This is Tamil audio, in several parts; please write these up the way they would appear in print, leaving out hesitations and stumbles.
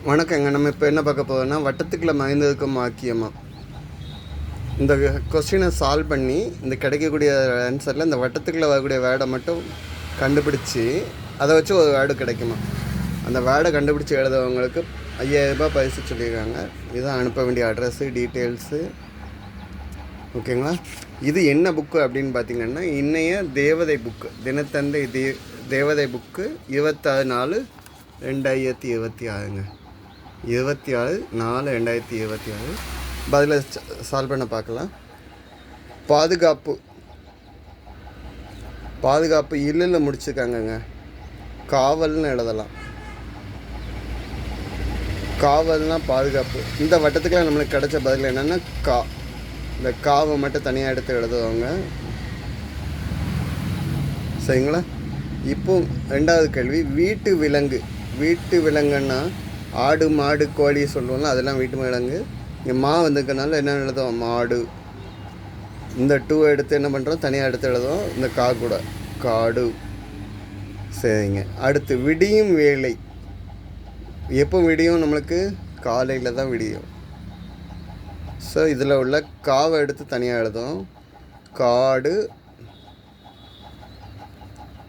வணக்கங்க. நம்ம இப்போ என்ன பார்க்க போகிறோம்னா, வட்டத்துக்குள்ள மறைந்திருக்கும் வாக்கியமா. இந்த கொஸ்டினை சால்வ் பண்ணி இந்த கிடைக்கக்கூடிய ஆன்சரில் இந்த வட்டத்துக்குள்ளே வரக்கூடிய வேர்டை மட்டும் கண்டுபிடிச்சி அதை வச்சு ஒரு வேர்டு கிடைக்குமா. அந்த வேர்டை கண்டுபிடிச்சி எழுதுறவங்களுக்கு 5000 ரூபாய் பரிசு சொல்லியிருக்காங்க. இதுதான் அனுப்ப வேண்டிய அட்ரஸ்ஸு, டீட்டெயில்ஸு. ஓகேங்களா. இது என்ன புக்கு அப்படின்னு பார்த்தீங்கன்னா, இன்னைய தேவதை புக்கு, தினத்தந்தை தேவதை புக்கு 26/4/2026ங்க. 26/4/2026. பதிலை சால்வ் பண்ண பார்க்கலாம். பாதுகாப்பு இல்லையில் முடிச்சுக்காங்கங்க. காவல்னு எழுதலாம். காவல்னால் பாதுகாப்பு. இந்த வட்டத்துக்குலாம் நம்மளுக்கு கிடைச்ச பதில் என்னென்னா இந்த காவை மட்டும் தனியாக எடுத்து எழுதுவாங்க. சரிங்களா. இப்போ ரெண்டாவது கேள்வி, வீட்டு விலங்குன்னா ஆடு மாடு கோழி சொல்லுவோம்ல, அதெல்லாம் வீட்டு விலங்கு. இங்கே வந்திருக்கனால என்ன எழுதுவோம், மாடு. இந்த 2 எடுத்து என்ன பண்ணுறோம், தனியாக எடுத்து எழுதுவோம். இந்த கூட காடு. சரிங்க. அடுத்து விடியும் வேலை. எப்போ விடியும், நம்மளுக்கு காலையில் தான் விடியும். ஸோ இதில் உள்ள காவை எடுத்து தனியாக எழுதும். காடு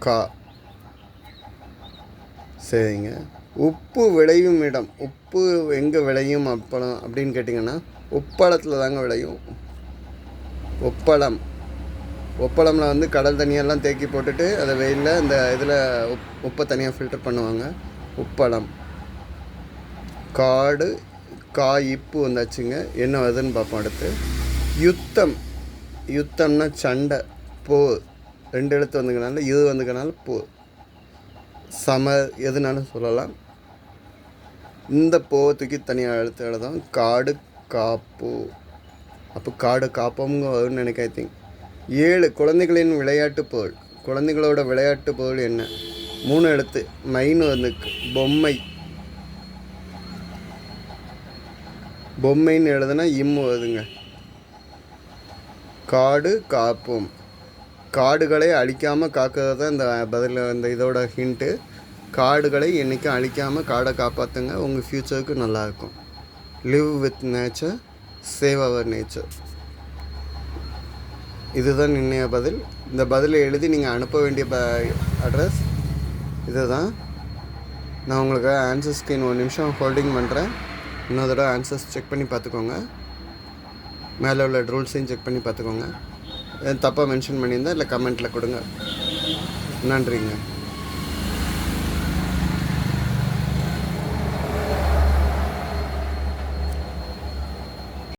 கா. சரிங்க. உப்பு விளையும் இடம். உப்பு எங்கே விளையும் அப்பளம் அப்படின்னு கேட்டிங்கன்னா, உப்பளத்தில் தாங்க விளையும். உப்பளமில் வந்து கடல் தண்ணியெல்லாம் தேக்கி போட்டுட்டு அதை வெயிலில் இந்த இதில் உப்பை தனியாக ஃபில்டர் பண்ணுவாங்க. உப்பளம். காடு இப்பு வந்தாச்சுங்க. என்ன வருதுன்னு பார்ப்போம். அடுத்து யுத்தம்னா சண்டை, போர். 2 எழுத்து வந்துக்கனால, இது வந்துக்கனால போர். சமர் எதுனாலும் சொல்லலாம். இந்த தூக்கி தனியாக எழுத்து எழுதும். காடு காப்பு. அப்போ காடு காப்போம்ங்க வரும்னு நினைக்க. ஐ திங்க் 7 குழந்தைகளின் விளையாட்டு பொருள். குழந்தைகளோட விளையாட்டு பொருள் என்ன? 3 எழுத்து. மைனு வந்துக்கு. பொம்மைன்னு எழுதுனா இம்மு வருதுங்க. காடு காப்போம். காடுகளை அழிக்காமல் காக்கிறது தான் இந்த பதில். இந்த இதோட ஹிண்ட்டு. காடுகளை என்றைக்கும் அழிக்காமல் காடை காப்பாற்றுங்க. உங்கள் ஃப்யூச்சருக்கு நல்லாயிருக்கும். Live with nature, save our nature. இதுதான் இன்னைய பதில். இந்த பதிலை எழுதி நீங்கள் அனுப்ப வேண்டிய அட்ரஸ் இது தான். நான் உங்களுக்கு ஆன்சர் ஸ்க்ரீன் 1 நிமிஷம் ஹோல்டிங் பண்ணுறேன். இன்னொரு தடவை ஆன்சர்ஸ் செக் பண்ணி பார்த்துக்கோங்க. மேலே உள்ள ரூல்ஸையும் செக் பண்ணி பார்த்துக்கோங்க. தப்பாக மென்ஷன் பண்ணியிருந்தால் இல்லை கமெண்ட்டில் கொடுங்க. நன்றிங்க.